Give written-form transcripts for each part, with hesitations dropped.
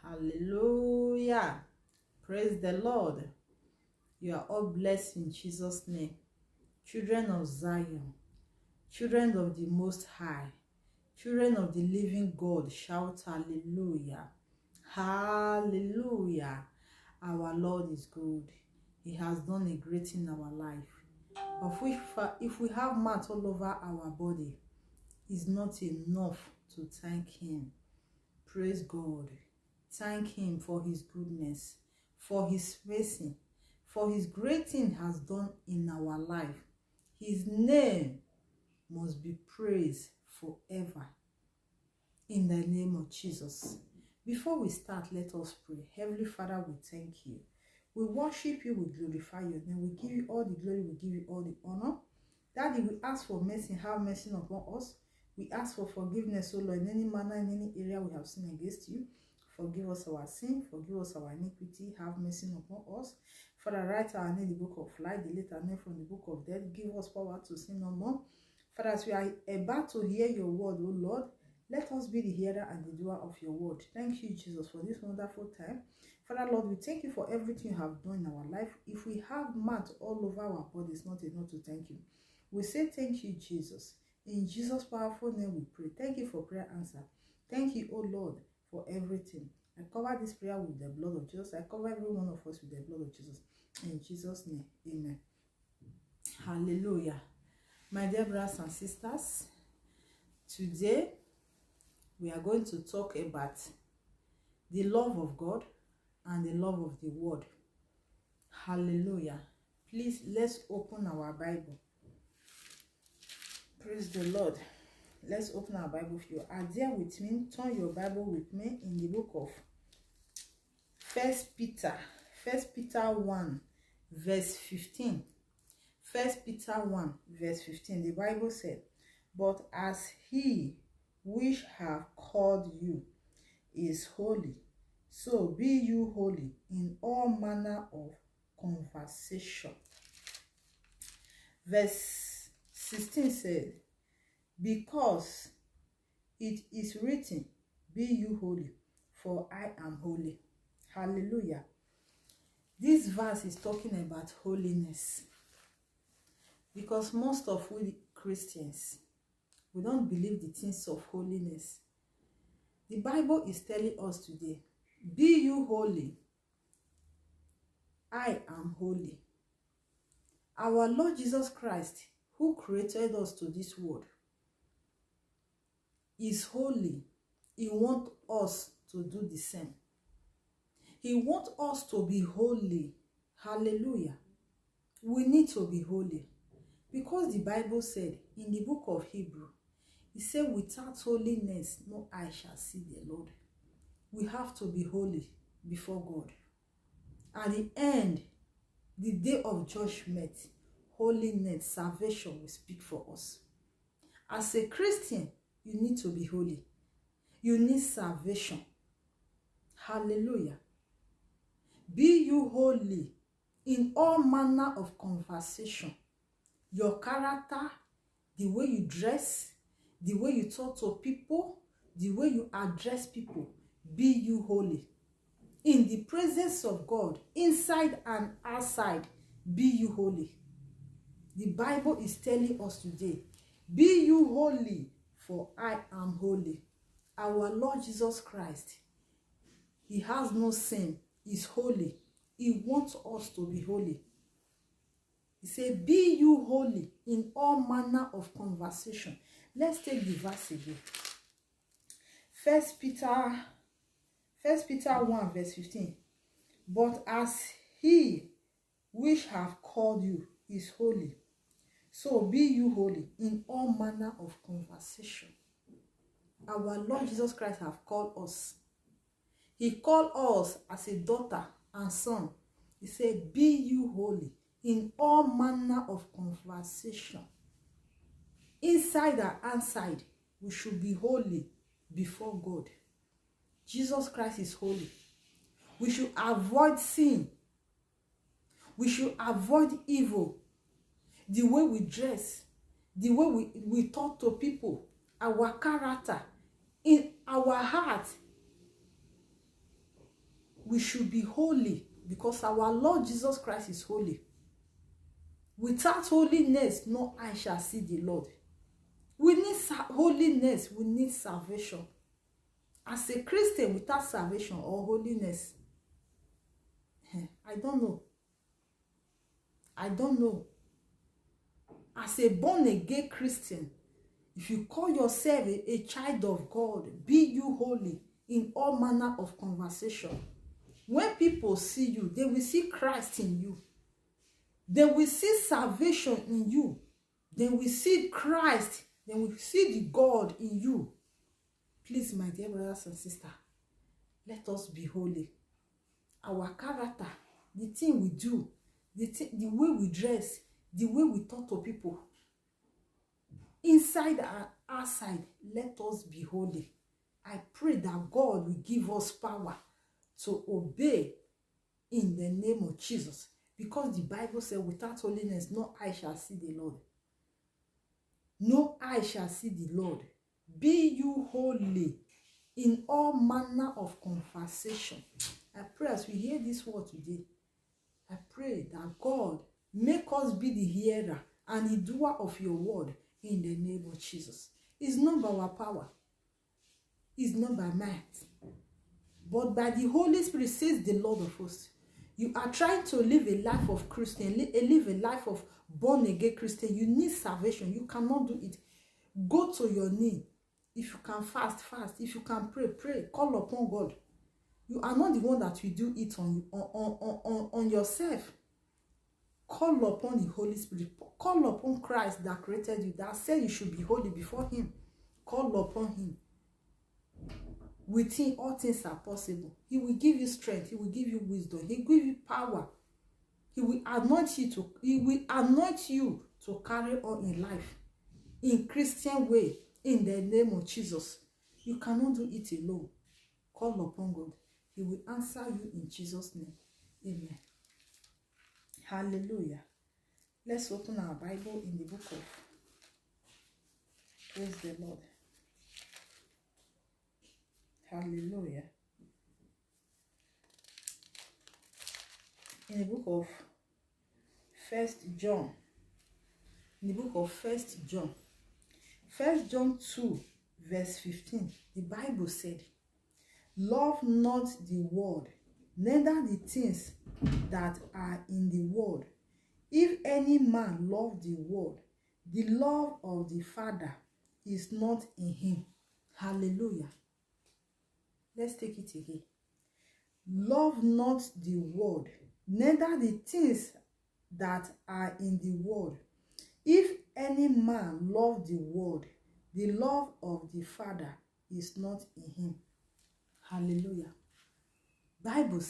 Hallelujah. Praise the Lord. You are all blessed in Jesus' name. Children of Zion, children of the Most High, children of the living God, shout hallelujah. Hallelujah. Our Lord is good. He has done a great thing in our life. Of which, if we have marks all over our body, it's not enough to thank Him. Praise God. Thank Him for His goodness, for His mercy, for His great thing has done in our life. His name must be praised forever. In the name of Jesus. Before we start, let us pray. Heavenly Father, we thank you. We worship you, we glorify your name. We give you all the glory, we give you all the honor. Daddy, we ask for mercy, have mercy upon us. We ask for forgiveness, O Lord, in any manner, in any area we have sinned against you. Forgive us our sin, forgive us our iniquity, have mercy upon us. Father, write our name in the book of life, delete our name from the book of death. Give us power to sin no more. Father, as we are about to hear your word, O Lord, let us be the hearer and the doer of your word. Thank you, Jesus, for this wonderful time. Father, Lord, we thank you for everything you have done in our life. If we have marks all over our body, it's not enough to thank you. We say thank you, Jesus. In Jesus' powerful name we pray. Thank you for prayer answer. Thank you, O Lord, for everything. I cover this prayer with the blood of Jesus. I cover every one of us with the blood of Jesus. In Jesus' name, amen. Hallelujah. My dear brothers and sisters, today we are going to talk about the love of God and the love of the word. Hallelujah. Please, let's open our Bible. Praise the Lord. Let's open our Bible. If you are there with me, turn your Bible with me in the book of First Peter 1 verse 15. First Peter 1 verse 15. The Bible said, "But as he which have called you is holy, so be you holy in all manner of conversation." Verse 16 said, "Because it is written, be you holy, for I am holy." Hallelujah. This verse is talking about holiness. Because most of we Christians, we don't believe the things of holiness. The Bible is telling us today, be you holy, I am holy. Our Lord Jesus Christ, who created us to this world, is holy. He wants us to do the same. He wants us to be holy. Hallelujah. We need to be holy. Because the Bible said in the book of Hebrew, it said, without holiness, no eye shall see the Lord. We have to be holy before God. At the end, the day of judgment, holiness, salvation will speak for us. As a Christian, you need to be holy. You need salvation. Hallelujah. Be you holy in all manner of conversation. Your character, the way you dress, the way you talk to people, the way you address people, be you holy. In the presence of God, inside and outside, be you holy. The Bible is telling us today, be you holy, for I am holy. Our Lord Jesus Christ, He has no sin. He's holy. He wants us to be holy. He said, be you holy in all manner of conversation. Let's take the verse again. First Peter 1 verse 15. But as he which have called you is holy, so be you holy in all manner of conversation. Our Lord Jesus Christ have called us. He called us as a daughter and son. He said, be you holy in all manner of conversation. Inside and outside, we should be holy before God. Jesus Christ is holy. We should avoid sin. We should avoid evil. The way we dress, the way we talk to people, our character, in our heart, We should be holy because our Lord Jesus Christ is holy. Without holiness, no eye shall see the Lord. We need holiness. We need salvation. As a Christian without salvation or holiness, I don't know. I don't know. As a born-again Christian, if you call yourself a child of God, be you holy in all manner of conversation. When people see you, they will see Christ in you. They will see salvation in you. They will see Christ. They will see the God in you. Please, my dear brothers and sisters, let us be holy. Our character, the thing we do, the way we dress, the way we talk to people, inside and outside, let us be holy. I pray that God will give us power to obey in the name of Jesus. Because the Bible says, without holiness, no eye shall see the Lord. No eye shall see the Lord. Be you holy in all manner of conversation. I pray as we hear this word today, I pray that God make us be the hearer and the doer of your word in the name of Jesus. It's not by our power. It's not by might. But by the Holy Spirit, says the Lord of hosts. You are trying to live a life of Christian, live a life of born-again Christian. You need salvation. You cannot do it. Go to your knee. If you can fast, fast. If you can pray, pray. Call upon God. You are not the one that will do it on yourself. Call upon the Holy Spirit. Call upon Christ that created you, that said you should be holy before him. Call upon him. With him, all things are possible. He will give you strength. He will give you wisdom. He will give you power. He will anoint you to carry on in life in Christian way in the name of Jesus. You cannot do it alone. Call upon God. He will answer you in Jesus' name. Amen. Hallelujah. Let's open our Bible in the book of, praise the Lord. Hallelujah. In the book of 1 John. In the book of 1 John. 1 John 2 verse 15. The Bible said, love not the world, neither the things that are in the world. If any man love the world, the love of the Father is not in him. Hallelujah. Let's take it again. Love not the world, neither the things that are in the world. If any man love the world, the love of the Father is not in him. Hallelujah. Bible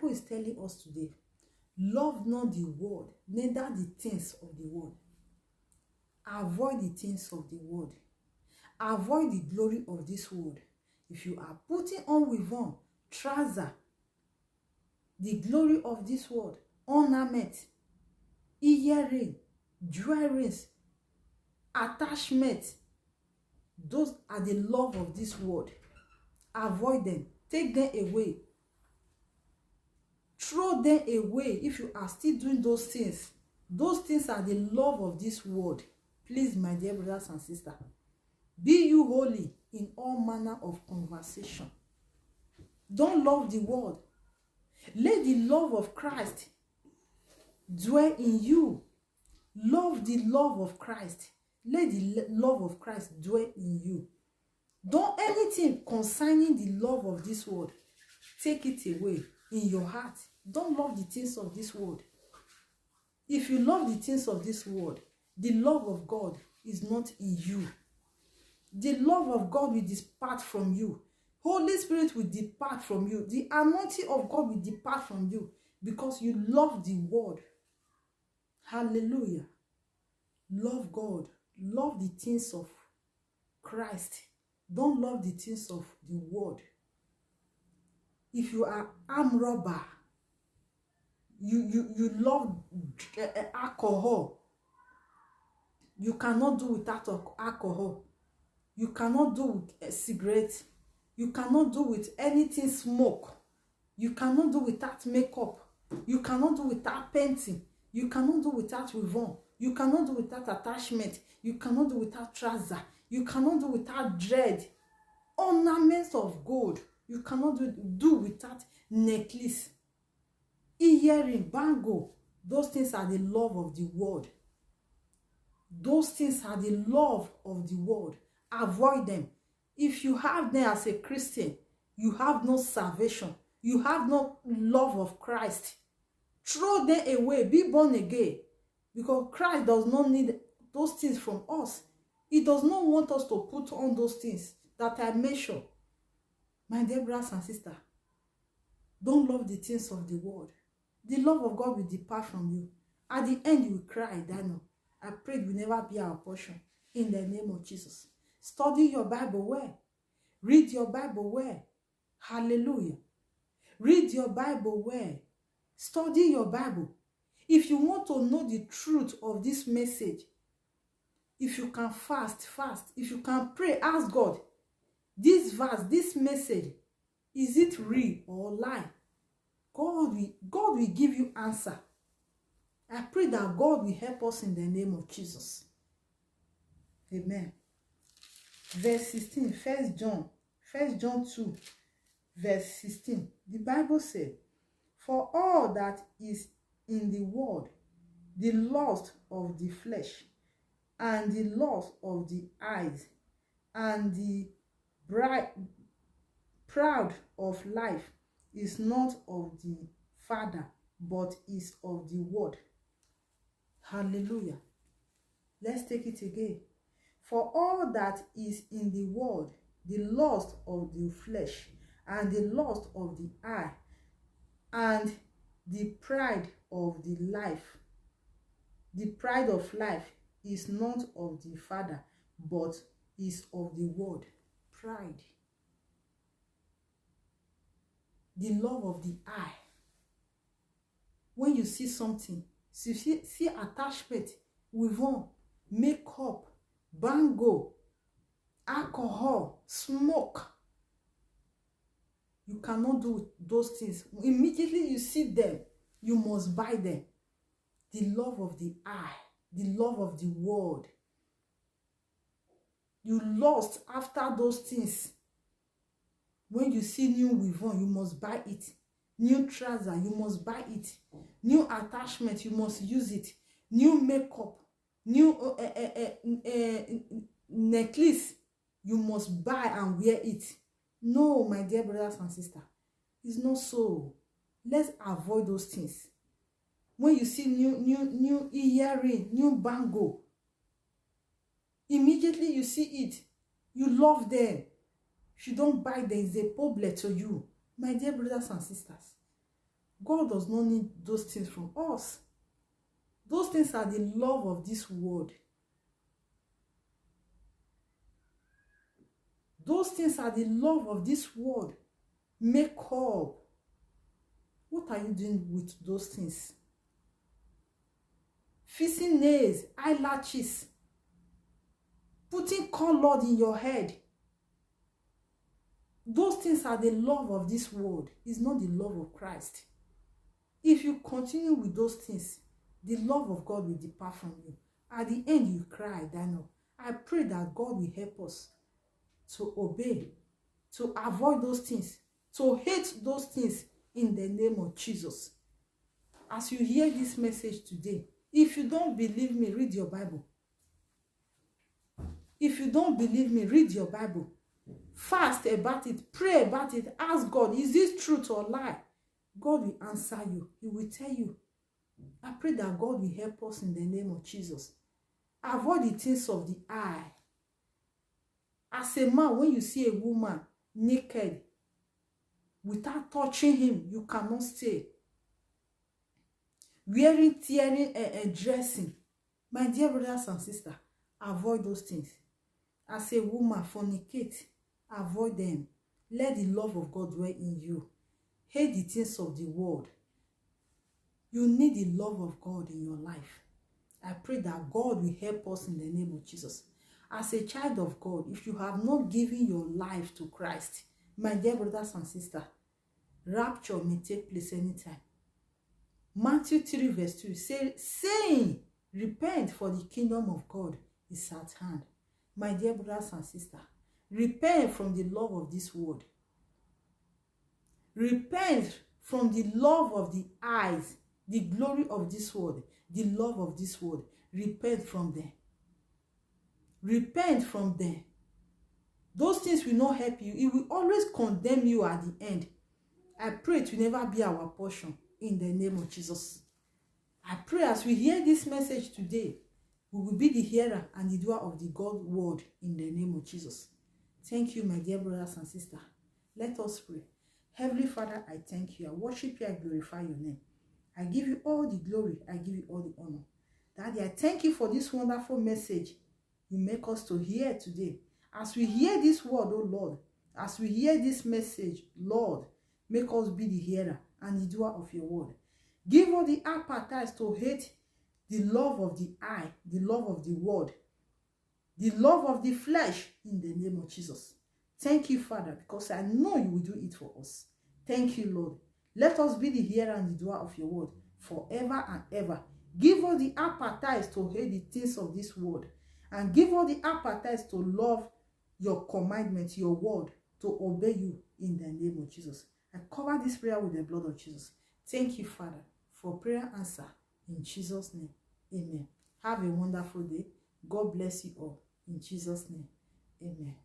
is telling us today, love not the world, neither the things of the world. Avoid the things of the world. Avoid the glory of this world. If you are putting on with on, trouser, the glory of this world, ornament, earring, jewelries, attachment, those are the love of this world. Avoid them. Take them away. Throw them away if you are still doing those things. Those things are the love of this world. Please, my dear brothers and sisters, be you holy in all manner of conversation. Don't love the world. Let the love of Christ dwell in you. Love the love of Christ. Let the love of Christ dwell in you. Don't anything concerning the love of this world, take it away in your heart. Don't love the things of this world. If you love the things of this world, the love of God is not in you. The love of God will depart from you. Holy Spirit will depart from you. The anointing of God will depart from you because you love the word. Hallelujah. Love God. Love the things of Christ. Don't love the things of the world. If you are armed robber, you love alcohol. You cannot do without alcohol. You cannot do with a cigarette. You cannot do with anything smoke. You cannot do without makeup. You cannot do without painting. You cannot do without ribbon. You cannot do without attachment. You cannot do without trouser. You cannot do without dread. Ornaments of gold. You cannot do without necklace. Earring, bangle. Those things are the love of the world. Those things are the love of the world. Avoid them. If you have them as a Christian, you have no salvation. You have no love of Christ. Throw them away. Be born again. Because Christ does not need those things from us. He does not want us to put on those things that I mentioned. My dear brothers and sisters, don't love the things of the world. The love of God will depart from you. At the end, you will cry, Daniel. I pray it will never be our portion. In the name of Jesus. Study your Bible well. Read your Bible well. Hallelujah. Read your Bible well. Study your Bible. If you want to know the truth of this message, if you can fast. If you can pray, ask God, this verse, this message, is it real or lie? God will give you answer. I pray that God will help us in the name of Jesus. Amen. Verse 16, 1 John 2, verse 16. The Bible said, for all that is in the world, the lust of the flesh, and the lust of the eyes, and the proud of life is not of the Father, but is of the world. Hallelujah. Let's take it again. For all that is in the world, the lust of the flesh, and the lust of the eye, and the pride of the life. The pride of life is not of the Father, but is of the world. Pride. The love of the eye. When you see something, see attachment with one, makeup, bango, alcohol, smoke. You cannot do those things. Immediately you see them, you must buy them. The love of the eye, the love of the world. You lust after those things. When you see new weave-on, you must buy it. New trouser, you must buy it. New attachment, you must use it. New makeup, new necklace, you must buy and wear it. No, my dear brothers and sisters, it's not so. Let's avoid those things. When you see new earring, new bangle, immediately you see it, you love them. If you don't buy them, it's a problem to you. My dear brothers and sisters, God does not need those things from us. Those things are the love of this world. Those things are the love of this world. Makeup. What are you doing with those things? Fixing nails, eyelashes, putting color in your head. Those things are the love of this world. It's not the love of Christ. If you continue with those things, the love of God will depart from you. At the end, you cry, Daniel. I pray that God will help us to obey, to avoid those things, to hate those things in the name of Jesus. As you hear this message today, if you don't believe me, read your Bible. If you don't believe me, read your Bible. Fast about it, pray about it, ask God, is this truth or lie? God will answer you. He will tell you. I pray that God will help us in the name of Jesus. Avoid the things of the eye. As a man, when you see a woman naked, without touching him, you cannot stay. Wearing, tearing, and dressing. My dear brothers and sisters, avoid those things. As a woman, fornicate. Avoid them. Let the love of God dwell in you. Hate the things of the world. You need the love of God in your life. I pray that God will help us in the name of Jesus. As a child of God, if you have not given your life to Christ, my dear brothers and sisters, rapture may take place anytime. Matthew 3 verse 2 saying, repent, for the kingdom of God is at hand. My dear brothers and sisters, repent from the love of this world. Repent from the love of the eyes, the glory of this world, the love of this world. Repent from them. Repent from them. Those things will not help you. It will always condemn you at the end. I pray it will never be our portion in the name of Jesus. I pray as we hear this message today, we will be the hearer and the doer of the God word in the name of Jesus. Thank you, my dear brothers and sisters. Let us pray. Heavenly Father, I thank you. I worship you. I glorify your name. I give you all the glory. I give you all the honor. Daddy, I thank you for this wonderful message you make us to hear today. As we hear this word, oh Lord, as we hear this message, Lord, make us be the hearer and the doer of your word. Give us the appetite to hate the love of the eye, the love of the word, the love of the flesh in the name of Jesus. Thank you, Father, because I know you will do it for us. Thank you, Lord. Let us be the hearer and the doer of your word forever and ever. Give us the appetite to hate the things of this world, and give us the appetite to love your commandments, your word, to obey you in the name of Jesus. I cover this prayer with the blood of Jesus. Thank you, Father, for prayer answer in Jesus' name. Amen. Have a wonderful day. God bless you all in Jesus' name. Amen.